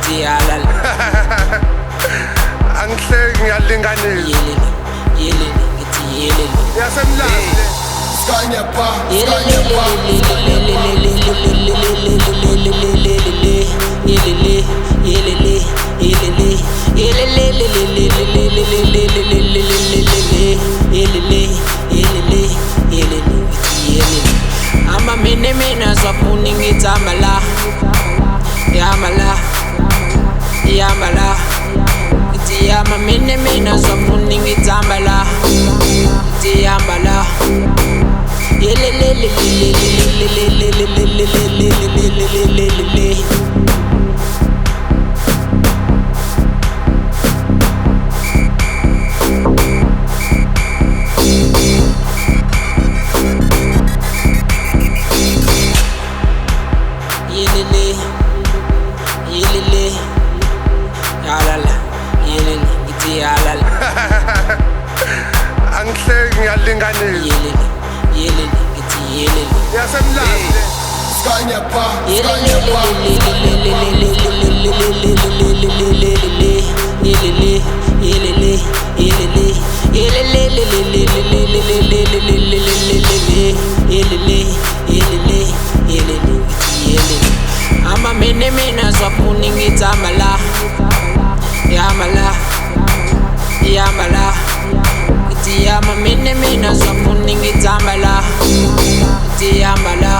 ngithi halala angihleki ngiyalinganisa yelele ngithi yelele yasemlande skanya pa ama mina swapuni ngithi amala yamala ngithi ama mina swapuni ngithi amala ngithi yamala angihleki ngiyalinganisa yasemlande skanya pa ama mina swapuni ngithi amala yamala ngithi ama mina swapuni ngithi amala ngithi yamala